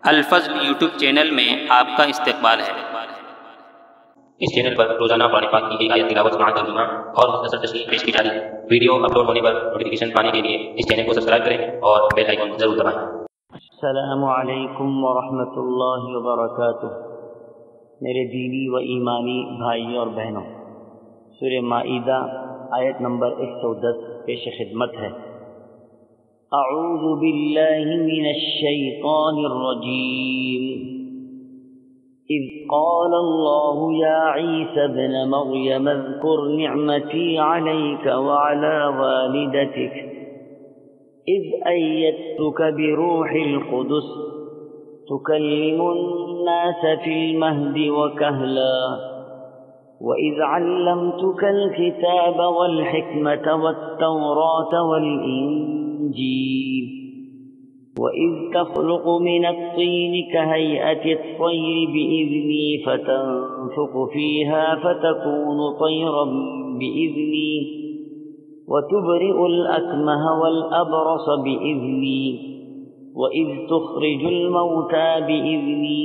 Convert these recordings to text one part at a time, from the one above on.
الفضل YouTube channel میں آپ کا استقبال ہے۔ اس چینل پر روزانہ قرآن پاک کی ایک آیت تلاوت مع ترجمہ اور مختصر تشریح پیش کی جا رہی ہے۔ ویڈیو اپلوڈ ہونے پر نوٹیفیکیشن پانے کے لیے اس چینل کو سبسکرائب کریں اور بیل آئیکن ضرور دبائیں۔ السلام علیکم ورحمۃ اللہ وبرکاتہ۔ میرے دینی و ایمانی بھائی اور بہنوں، سورہ مائدہ آیت نمبر 110 پیش خدمت ہے۔ اعوذ باللہ من الشیطان الرجیم۔ اذ قال اللہ یا عیسی ابن مریم اذکر نعمتی علیک وعلی والدتک اذ ایدتک بروح القدس تکلم الناس فی المہد وکہلا وَإِذْ عَلَّمْتُكَ الْكِتَابَ وَالْحِكْمَةَ وَالتَّوْرَاةَ وَالْإِنْجِيلَ وَإِذْ تَخْلُقُ مِنَ الطِّينِ كَهَيْئَةِ الطَّيْرِ بِإِذْنِي فَتَنفُخُ فِيهَا فَتَكُونُ طَيْرًا بِإِذْنِي وَتُبْرِئُ الْأَكْمَهَ وَالْأَبْرَصَ بِإِذْنِي وَإِذْ تُخْرِجُ الْمَوْتَى بِإِذْنِي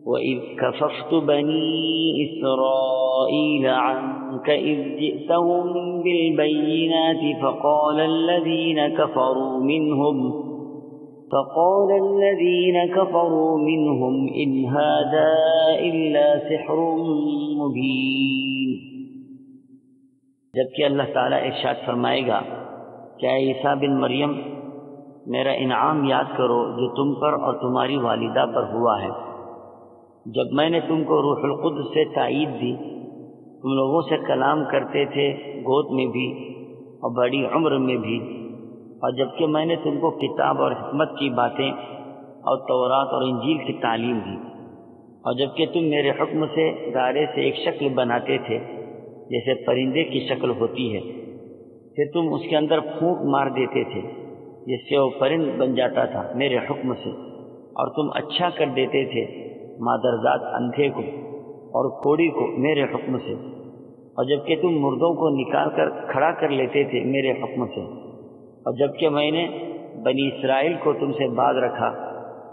وَإِذْ كَفَفْتُ بَنِي إِسْرَائِيلَ عَنْكَ إِذْ جِئْتَهُمْ بِالْبَيِّنَاتِ فَقَالَ الَّذِينَ كَفَرُوا مِنْهُمْ إِنْ هَذَا إِلَّا سِحْرٌ مُبِينٌ۔ جبکہ اللہ تعالیٰ ارشاد فرمائے گا کہ اے عیسیٰ بن مریم، میرا انعام یاد کرو جو تم پر اور تمہاری والدہ پر ہوا ہے۔ جب میں نے تم کو روح القدس سے تائید دی، تم لوگوں سے کلام کرتے تھے، گود میں بھی اور بڑی عمر میں بھی، اور جبکہ میں نے تم کو کتاب اور حکمت کی باتیں اور تورات اور انجیل کی تعلیم دی، اور جبکہ تم میرے حکم سے گارے سے ایک شکل بناتے تھے جیسے پرندے کی شکل ہوتی ہے، پھر تم اس کے اندر پھونک مار دیتے تھے جس سے وہ پرند بن جاتا تھا میرے حکم سے، اور تم اچھا کر دیتے تھے مادرزاد اندھے کو اور کوڑی کو میرے حکم سے، اور جبکہ تم مردوں کو نکال کر کھڑا کر لیتے تھے میرے حکم سے، اور جبکہ میں نے بنی اسرائیل کو تم سے باز رکھا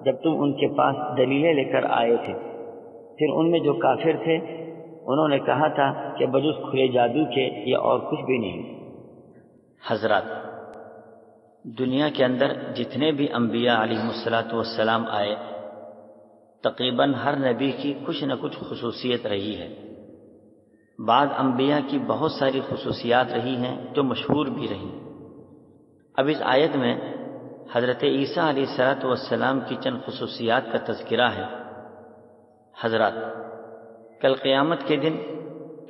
جب تم ان کے پاس دلیلیں لے کر آئے تھے، پھر ان میں جو کافر تھے انہوں نے کہا تھا کہ بجز کھلے جادو کے یا اور کچھ بھی نہیں۔ حضرات، دنیا کے اندر جتنے بھی انبیاء علیہم السلام آئے، تقریباً ہر نبی کی کچھ نہ کچھ خصوصیت رہی ہے۔ بعض انبیاء کی بہت ساری خصوصیات رہی ہیں جو مشہور بھی رہیں۔ اب اس آیت میں حضرت عیسیٰ علیہ السلام کی چند خصوصیات کا تذکرہ ہے۔ حضرات، کل قیامت کے دن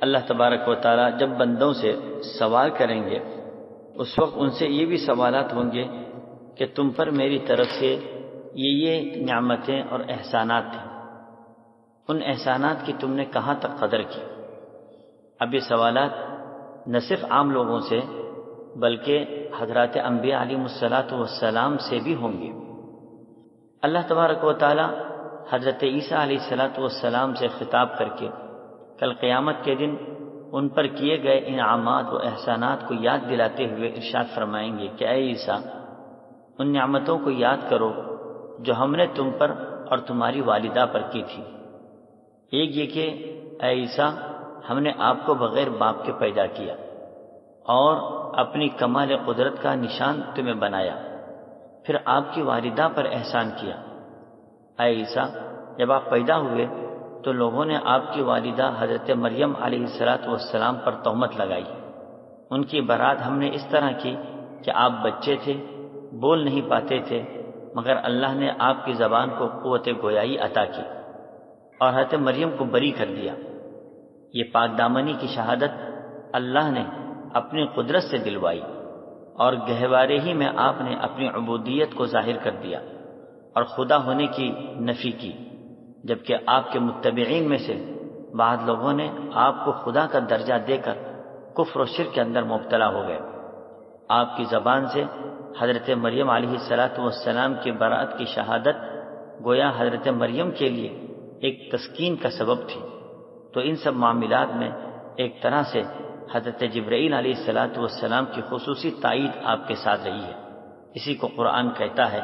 اللہ تبارک و تعالیٰ جب بندوں سے سوال کریں گے، اس وقت ان سے یہ بھی سوالات ہوں گے کہ تم پر میری طرف سے یہ نعمتیں اور احسانات تھے، ان احسانات کی تم نے کہاں تک قدر کی؟ اب یہ سوالات نہ صرف عام لوگوں سے بلکہ حضرات انبیاء علیہم السلام سے بھی ہوں گے۔ اللہ تبارک و تعالی حضرت عیسیٰ علیہ السلام سے خطاب کر کے کل قیامت کے دن ان پر کیے گئے انعامات و احسانات کو یاد دلاتے ہوئے ارشاد فرمائیں گے کہ اے عیسیٰ، ان نعمتوں کو یاد کرو جو ہم نے تم پر اور تمہاری والدہ پر کی تھی۔ ایک یہ کہ اے عیسیٰ، ہم نے آپ کو بغیر باپ کے پیدا کیا اور اپنی کمال قدرت کا نشان تمہیں بنایا، پھر آپ کی والدہ پر احسان کیا۔ اے عیسیٰ، جب آپ پیدا ہوئے تو لوگوں نے آپ کی والدہ حضرت مریم علیہ السلام پر تہمت لگائی۔ ان کی برات ہم نے اس طرح کی کہ آپ بچے تھے، بول نہیں پاتے تھے، مگر اللہ نے آپ کی زبان کو قوت گویائی عطا کی اور حضرت مریم کو بری کر دیا۔ یہ پاک دامنی کی شہادت اللہ نے اپنی قدرت سے دلوائی، اور گہوارے ہی میں آپ نے اپنی عبودیت کو ظاہر کر دیا اور خدا ہونے کی نفی کی، جبکہ آپ کے متبعین میں سے بعض لوگوں نے آپ کو خدا کا درجہ دے کر کفر و شرک کے اندر مبتلا ہو گئے۔ آپ کی زبان سے حضرت مریم علیہ السلام کی برات کی شہادت گویا حضرت مریم کے لیے ایک تسکین کا سبب تھی۔ تو ان سب معاملات میں ایک طرح سے حضرت جبرائیل علیہ السلام کی خصوصی تائید آپ کے ساتھ رہی ہے۔ اسی کو قرآن کہتا ہے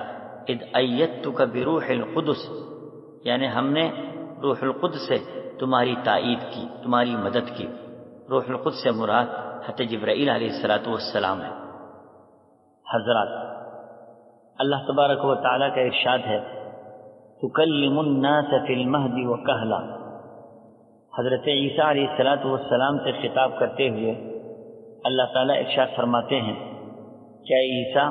اذ ایدتک بروح القدس، یعنی ہم نے روح القدس سے تمہاری تائید کی، تمہاری مدد کی۔ روح القدس سے مراد حضرت جبرائیل علیہ السلام ہے۔ حضرات، اللہ تبارک و تعالیٰ کا ارشاد ہے تکلم الناس فی المہد وکہلا۔ حضرت عیسیٰ علیہ السلام سے خطاب کرتے ہوئے اللہ تعالیٰ ارشاد فرماتے ہیں کہ اے عیسیٰ،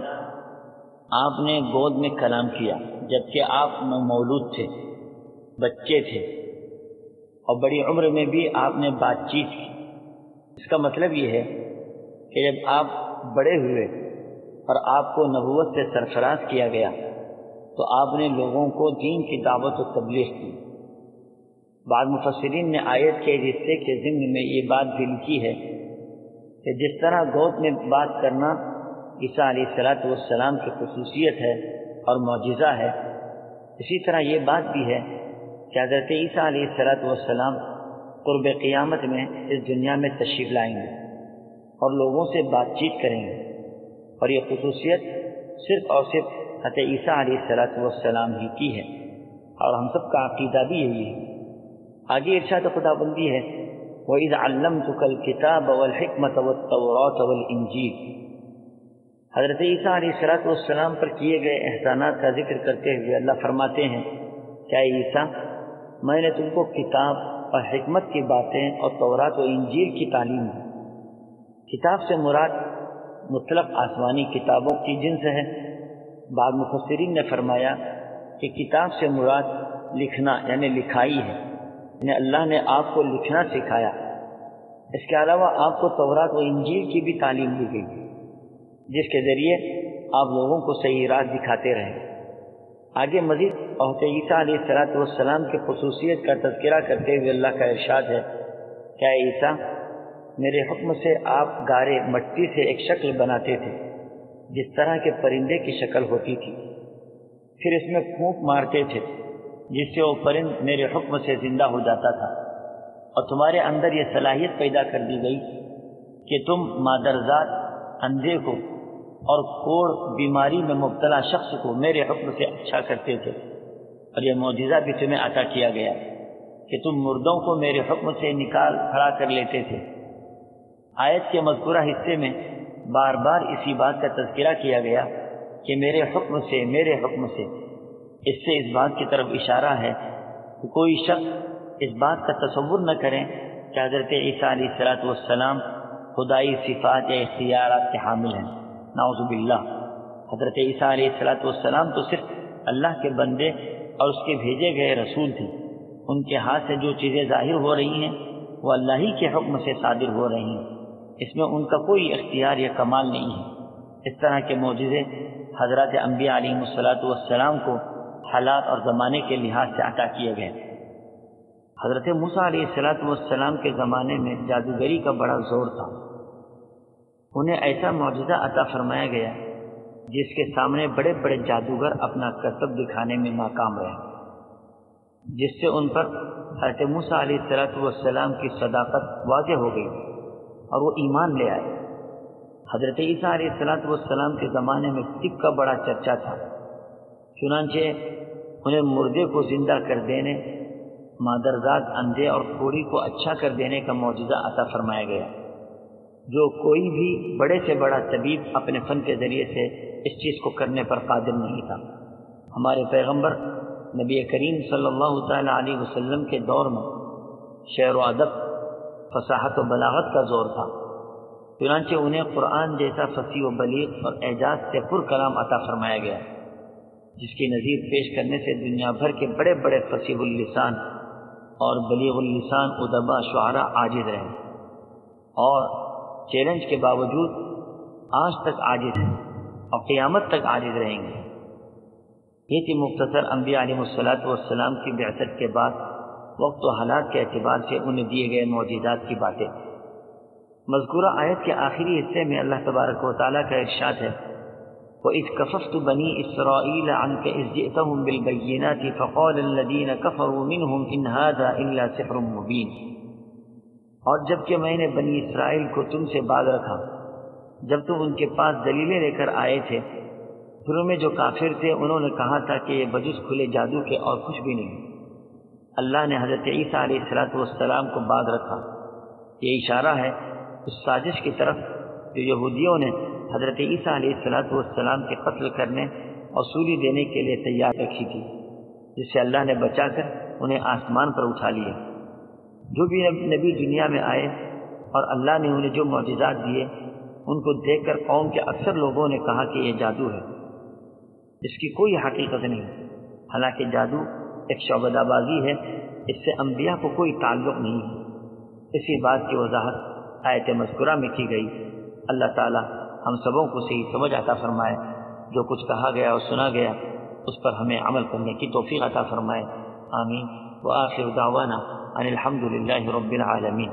آپ نے گود میں کلام کیا جبکہ آپ مولود تھے، بچے تھے، اور بڑی عمر میں بھی آپ نے بات چیت کی۔ اس کا مطلب یہ ہے کہ جب آپ بڑے ہوئے اور آپ کو نبوت سے سرفراز کیا گیا تو آپ نے لوگوں کو دین کی دعوت و تبلیغ کی۔ بعض مفسرین نے آیت کے حصے کے ضمن میں یہ بات بھی لکھی ہے کہ جس طرح گود میں بات کرنا عیسیٰ علیہ السلام کی خصوصیت ہے اور معجزہ ہے، اسی طرح یہ بات بھی ہے کہ حضرت عیسیٰ علیہ السلام قرب قیامت میں اس دنیا میں تشریف لائیں گے اور لوگوں سے بات چیت کریں گے، اور یہ خصوصیت صرف اور صرف حضرت عیسیٰ علیہ السلام ہی کی ہے، اور ہم سب کا عقیدہ بھی یہی ہے۔ آگے ارشاد خدا بندی ہے وَإِذْ عَلَّمْتُكَ الْكِتَابَ وَالْحِكْمَةَ وَالتَّوْرَاةَ وَالْإِنْجِيلَ۔ حضرت عیسیٰ علیہ السلام پر کیے گئے احسانات کا ذکر کرتے ہوئے اللہ فرماتے ہیں کہ اے عیسیٰ، میں نے تم کو کتاب اور حکمت کی باتیں اور تورات و انجیل کی تعلیم دی۔ کتاب سے مراد مطلق آسمانی کتابوں کی جنس ہے۔ بعض مفسرین نے فرمایا کہ کتاب سے مراد لکھنا یعنی لکھائی ہے، یعنی اللہ نے آپ کو لکھنا سکھایا۔ اس کے علاوہ آپ کو تورات و انجیل کی بھی تعلیم دی گئی جس کے ذریعے آپ لوگوں کو صحیح راہ دکھاتے رہے۔ آگے مزید حضرت عیسیٰ علیہ السلام کی خصوصیت کا تذکرہ کرتے ہوئے اللہ کا ارشاد ہے کہ اے عیسیٰ، میرے حکم سے آپ گارے مٹی سے ایک شکل بناتے تھے جس طرح کے پرندے کی شکل ہوتی تھی، پھر اس میں پھونک مارتے تھے جس سے وہ پرند میرے حکم سے زندہ ہو جاتا تھا، اور تمہارے اندر یہ صلاحیت پیدا کر دی گئی کہ تم مادرزاد اندھے کو اور کوڑ بیماری میں مبتلا شخص کو میرے حکم سے اچھا کرتے تھے، اور یہ معجزہ بھی تمہیں عطا کیا گیا کہ تم مردوں کو میرے حکم سے نکال کھڑا کر لیتے تھے۔ آیت کے مذکورہ حصے میں بار بار اسی بات کا تذکرہ کیا گیا کہ میرے حکم سے، میرے حکم سے۔ اس سے اس بات کی طرف اشارہ ہے کہ کوئی شخص اس بات کا تصور نہ کریں کہ حضرت عیسیٰ علیہ السلام خدائی صفات یا اختیارات کے حامل ہیں، نعوذ باللہ۔ حضرت عیسیٰ علیہ السلام تو صرف اللہ کے بندے اور اس کے بھیجے گئے رسول تھے۔ ان کے ہاتھ سے جو چیزیں ظاہر ہو رہی ہیں وہ اللہ ہی کے حکم سے صادر ہو رہی ہیں، اس میں ان کا کوئی اختیار یا کمال نہیں ہے۔ اس طرح کے معجزے حضرات انبیاء علیہ السلام کو حالات اور زمانے کے لحاظ سے عطا کیے گئے۔ حضرت موسیٰ علیہ السلام کے زمانے میں جادوگری کا بڑا زور تھا۔ انہیں ایسا معجزہ عطا فرمایا گیا جس کے سامنے بڑے بڑے جادوگر اپنا کرتب دکھانے میں ناکام رہے، جس سے ان پر حضرت موسیٰ علیہ السلام کی صداقت واضح ہو گئی اور وہ ایمان لے آئے۔ حضرت عیسیٰ علیہ السلام کے زمانے میں طب کا بڑا چرچا تھا، چنانچہ انہیں مردے کو زندہ کر دینے، مادرزاد اندھے اور کوڑی کو اچھا کر دینے کا معجزہ عطا فرمایا گیا، جو کوئی بھی بڑے سے بڑا طبیب اپنے فن کے ذریعے سے اس چیز کو کرنے پر قادر نہیں تھا۔ ہمارے پیغمبر نبی کریم صلی اللہ تعالی علیہ وسلم کے دور میں شعر و ادب، فصاحت و بلاغت کا زور تھا، چنانچہ انہیں قرآن جیسا فصیح و بلیغ اور اعجاز سے پر کلام عطا فرمایا گیا، جس کی نظیر پیش کرنے سے دنیا بھر کے بڑے بڑے فصیح اللسان اور بلیغ اللسان ادبا شعراء عاجز رہے، اور چیلنج کے باوجود آج تک عاجز ہیں اور قیامت تک عاجز رہیں گے۔ یہ تھی مختصر انبیاء علیہ السلام کی بعثت کے بعد وقت و حالات کے اعتبار سے انہیں دیے گئے معجزات کی باتیں۔ مذکورہ آیت کے آخری حصے میں اللہ تبارک و تعالیٰ کا ارشاد ہے وَإِذْ كَفَفْتُ بَنِي إِسْرَائِيلَ عَنْكَ إِذْ جِئْتَهُمْ بِالْبَيِّنَاتِ فَقَالَ الَّذِينَ كَفَرُوا مِنْهُمْ إِنْ هَذَا إِلَّا سِحْرٌ مُبِينٌ۔ اور جب کہ میں نے بنی اسرائیل کو تم سے باز رکھا جب تم ان کے پاس دلیلیں لے کر آئے تھے، پھر ان میں جو کافر تھے انہوں نے کہا تھا کہ یہ بجز کھلے جادو کے اور کچھ بھی نہیں۔ اللہ نے حضرت عیسیٰ علیہ السلام کو باز رکھا۔ یہ اشارہ ہے اس سازش کی طرف جو یہودیوں نے حضرت عیسیٰ علیہ السلام کے قتل کرنے اور سولی دینے کے لیے تیار رکھی تھی، جس سے اللہ نے بچا کر انہیں آسمان پر اٹھا لیا۔ جو بھی نبی دنیا میں آئے اور اللہ نے انہیں جو معجزات دیے، ان کو دیکھ کر قوم کے اکثر لوگوں نے کہا کہ یہ جادو ہے، اس کی کوئی حقیقت نہیں۔ حالانکہ جادو ایک شعبدہ بازی ہے، اس سے انبیاء کو کوئی تعلق نہیں ہے۔ اسی بات کی وضاحت آیت مذکورہ میں کی گئی۔ اللہ تعالی ہم سبوں کو صحیح سمجھ عطا فرمائے، جو کچھ کہا گیا اور سنا گیا اس پر ہمیں عمل کرنے کی توفیق عطا فرمائے، آمین۔ وآخر دعوانا ان الحمد للہ رب العالمین۔